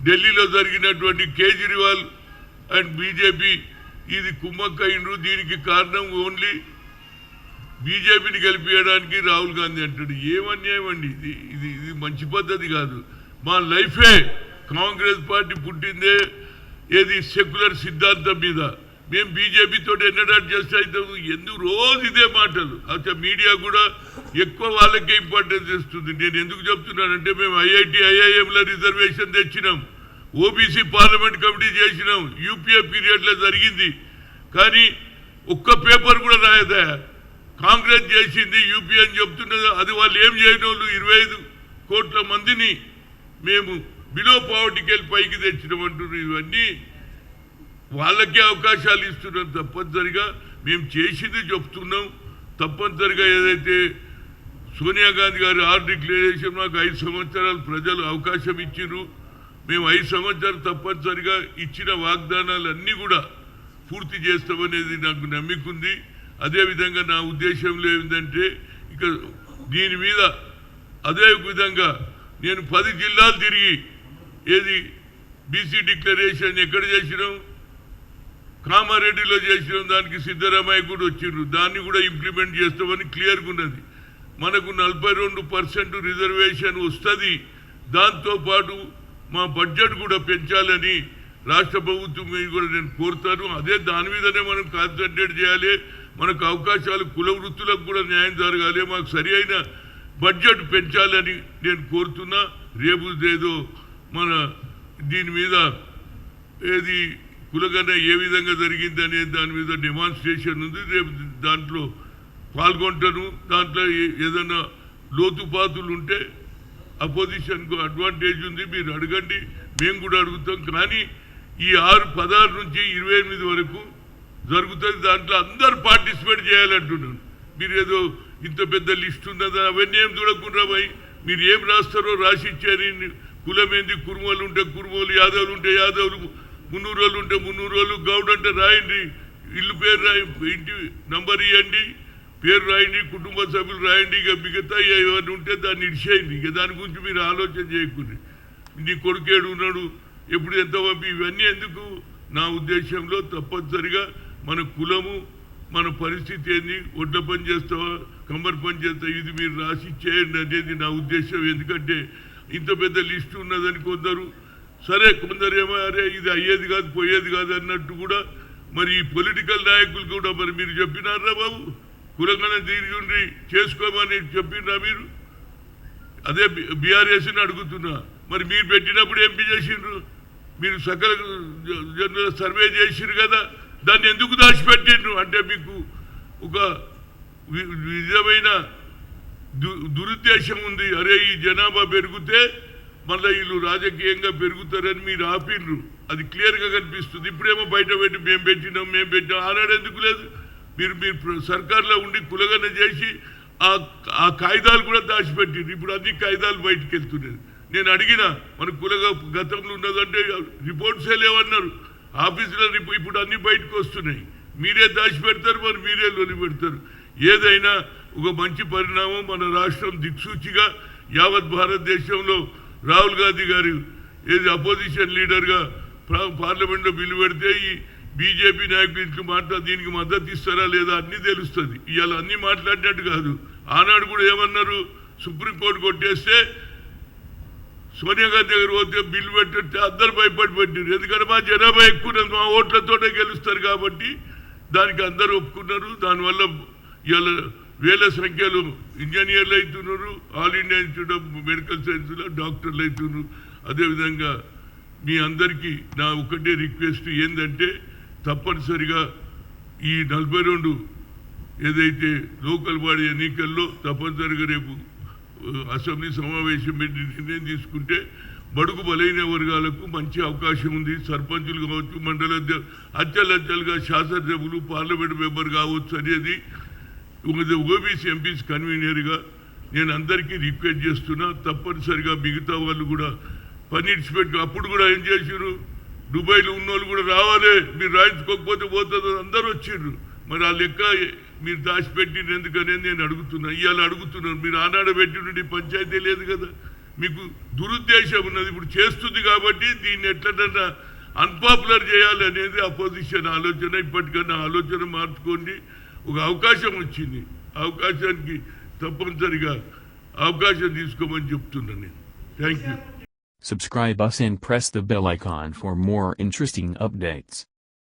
ఢిల్లీలో జరిగినటువంటి Kejriwal and BJP ఇది కుమ్మక్కయ్యిండ్రు. దీనికి కారణం ఓన్లీ బీజేపీని గెలిపించడానికి రాహుల్ గాంధీ అంటాడు. ఏమన్యాయం అండి ఇది ఇది ఇది మంచి పద్ధతి కాదు. మా లైఫే కాంగ్రెస్ పార్టీ పుట్టిందే ఏది సెక్యులర్ సిద్ధాంతం మీద. మేము బీజేపీతో ఎన్నడాటు చేస్తే అవుతాము. ఎందుకు రోజు ఇదే మాటలు. అసలు మీడియా కూడా ఎక్కువ వాళ్ళకే ఇంపార్టెన్స్ ఇస్తుంది. నేను ఎందుకు చెప్తున్నానంటే మేము ఐఐటి ఐఐఎంలో రిజర్వేషన్ తెచ్చినాం, ఓబీసీ పార్లమెంట్ కమిటీ చేసినాం, యూపీఏ పీరియడ్లో జరిగింది. కానీ ఒక్క పేపర్ కూడా రాయదా. కాంగ్రెస్ చేసింది యూపీ అని చెప్తున్నది. అది వాళ్ళు ఏం చేయని వాళ్ళు 25 కోట్ల మందిని మేము బిలో పావర్టీకి వెళ్ళి పైకి తెచ్చినామంటున్నారు. ఇవన్నీ వాళ్ళకే అవకాశాలు ఇస్తున్నాం. తప్పనిసరిగా మేము చేసింది చెప్తున్నాం. తప్పనిసరిగా ఏదైతే సోనియా గాంధీ గారు 6 డిక్లరేషన్ మాకు 5 సంవత్సరాలు ప్రజలు అవకాశం ఇచ్చిర్రు. మేము 5 సంవత్సరాలు తప్పనిసరిగా ఇచ్చిన వాగ్దానాలు అన్నీ కూడా పూర్తి చేస్తామనేది నాకు నమ్మిక ఉంది. అదేవిధంగా నా ఉద్దేశంలో ఏంటంటే ఇక దీని మీద అదే విధంగా నేను 10 జిల్లాలు తిరిగి ఏది బీసీ డిక్లరేషన్ ఎక్కడ చేసినాం, కామారెడ్డిలో చేసినాం. దానికి సిద్ధరామయ్య కూడా వచ్చిండ్రు. దాన్ని కూడా ఇంప్లిమెంట్ చేస్తామని క్లియర్గా ఉన్నది. మనకు 42% రిజర్వేషన్ వస్తుంది. దాంతోపాటు మా బడ్జెట్ కూడా పెంచాలని రాష్ట్ర ప్రభుత్వం మీద కూడా నేను కోరుతాను. అదే దాని మీదనే మనం కాన్సన్ట్రేట్ చేయాలి. మనకు అవకాశాలు కుల వృత్తులకు కూడా న్యాయం జరగాలి. మాకు సరి అయిన బడ్జెట్ పెంచాలని నేను కోరుతున్నా. రేపు ఏదో మన దీని మీద ఏది కులగన ఏ విధంగా జరిగిందనే దాని మీద డెమాన్స్ట్రేషన్ ఉంది. రేపు దాంట్లో పాల్గొంటాను. దాంట్లో ఏదైనా లోతుపాతులు ఉంటే అపోజిషన్కు అడ్వాంటేజ్ ఉంది, మీరు అడగండి, మేము కూడా అడుగుతాం. కానీ ఈ 16 నుంచి 28 వరకు జరుగుతుంది. దాంట్లో అందరు పార్టిసిపేట్ చేయాలంటున్నాను. మీరు ఏదో ఇంత పెద్ద లిస్ట్ ఉన్నదా అవన్నీ ఏం చూడకుండా పోయి మీరు ఏం రాస్తారో రాసి ఇచ్చారు. కులం ఏంది, కుర్మలు ఉంటే కుర్మలు, యాదవులు ఉంటే యాదవులు, 300 రోజులు ఉంటే 300 రోజులు, గౌడ్ అంటే రాయండి, ఇల్లు పేరు రాయి, ఇంటి నంబర్ ఇవ్వండి, పేరు రాయండి, కుటుంబ సభ్యులు రాయండి. ఇక మిగతా ఏమైనా ఉంటే దాన్ని ఇడిచేయండి. ఇక దాని గురించి మీరు ఆలోచన చేయకుండా నీ కొడుకేడు ఉన్నాడు, ఎప్పుడు ఎంత పంపి, ఇవన్నీ ఎందుకు? నా ఉద్దేశంలో తప్పనిసరిగా మన కులము, మన పరిస్థితి ఏంది, ఒడ్ల పని చేస్తావా, కమ్మరి పని చేస్తావా, ఇది మీరు రాసి చేయండి అనేది నా ఉద్దేశం. ఎందుకంటే ఇంత పెద్ద లిస్టు ఉన్నదని కొందరు, సరే కొందరేమో అరే ఇది అయ్యేది కాదు పోయేది కాదు అన్నట్టు కూడా. మరి ఈ పొలిటికల్ నాయకులు కూడా మరి మీరు చెప్పినారా బాబు, కులంగానే తిరిగి చేసుకోమని చెప్పినా మీరు? అదే బీఆర్ఎస్ని అడుగుతున్నా. మరి మీరు పెట్టినప్పుడు ఎంపీ చేసిండ్రు, మీరు సకల జనరల్ సర్వే చేసిరు కదా, దాన్ని ఎందుకు దాచిపెట్టిండ్రు? అంటే మీకు ఒక విధమైన దురుద్దేశం ఉంది. అరే ఈ జనాభా పెరిగితే మళ్ళీ వీళ్ళు రాజకీయంగా పెరుగుతారని మీరు ఆపిండ్రు. అది క్లియర్గా కనిపిస్తుంది. ఇప్పుడేమో బయట పెట్టి మేము పెట్టినాం. ఆనాడు ఎందుకు లేదు? మీరు సర్కార్లో ఉండి కులగన చేసి ఆ కాయిదాలు కూడా దాచిపెట్టిండ్రు. ఇప్పుడు అన్ని కాయిదాలు బయటకు వెళ్తున్నాయి. నేను అడిగినా మన కులగా గతంలో ఉన్నదంటే రిపోర్ట్సే లేవన్నారు. ఆఫీసులో ఇప్పుడు అన్ని బయటకు వస్తున్నాయి. మీరే దాచిపెడతారు, మరి మీరే లొలి పెడతారు. ఏదైనా ఒక మంచి పరిణామం. మన రాష్ట్రం దిక్సూచిగా యావత్ భారతదేశంలో రాహుల్ గాంధీ గారు ఏది అపోజిషన్ లీడర్గా పార్లమెంట్లో బిల్లు పెడితే ఈ బీజేపీ నాయకులు ఇట్లు దీనికి మద్దతు ఇస్తారా లేదా అన్నీ తెలుస్తుంది. ఇవాళ అన్నీ మాట్లాడినట్టు కాదు. ఆనాడు కూడా ఏమన్నారు, సుప్రీంకోర్టు కొట్టేస్తే సోనియా గాంధీ దగ్గర పోతే బిల్లు పెట్టితే అందరు భయపడి పెట్టారు. ఎందుకంటే మా జనాభా ఎక్కువ, మా ఓట్లతోనే గెలుస్తారు కాబట్టి దానికి అందరూ ఒప్పుకున్నారు. దానివల్ల ఇవాళ వేల సంఖ్యలో ఇంజనీర్లు అవుతున్నారు, all India institute of medical సైన్స్లో డాక్టర్లు అవుతున్నారు. అదేవిధంగా మీ అందరికీ నా ఒకటే రిక్వెస్ట్ ఏంటంటే తప్పనిసరిగా ఈ 42 ఏదైతే లోకల్ బాడీ ఎన్నికల్లో తప్పనిసరిగా రేపు అసెంబ్లీ సమావేశం పెట్టి నిర్ణయం తీసుకుంటే బడుగు బలైన వర్గాలకు మంచి అవకాశం ఉంది. సర్పంచులు కావచ్చు, మండల అచ్చలచ్చలుగా శాసనసభ్యులు, పార్లమెంట్ మెంబర్ కావచ్చు అనేది ఓబీసీ ఎంపీస్ కన్వీనర్గా నేను అందరికీ రిక్వెస్ట్ చేస్తున్నా. తప్పనిసరిగా మిగతా వాళ్ళు కూడా పని ఇచ్చిపెట్టు. అప్పుడు కూడా ఏం చేసారు, దుబాయ్లో ఉన్నోళ్ళు కూడా రావాలి, మీరు రాయించుకోకపోతే పోతుంది, అందరూ వచ్చిండ్రు. మరి ఆ లెక్క మీరు దాచిపెట్టిండ్రు ఎందుకనేది నేను అడుగుతున్నా. ఇవాళ అడుగుతున్నాను, మీరు ఆనాడు పెట్టినటువంటి పంచాయతీ లేదు కదా, మీకు దురుద్దేశం ఉన్నది. ఇప్పుడు చేస్తుంది కాబట్టి దీన్ని ఎట్లన్నా అన్పాపులర్ చేయాలి అనేది అపోజిషన్ ఆలోచన. ఇప్పటికన్నా ఆలోచన మార్చుకోండి. ఒక అవకాశం వచ్చింది, అవకాశానికి తప్పనిసరిగా అవకాశం తీసుకోమని చెప్తున్నాను నేను. Thank you. Subscribe us and press the bell icon for more interesting updates.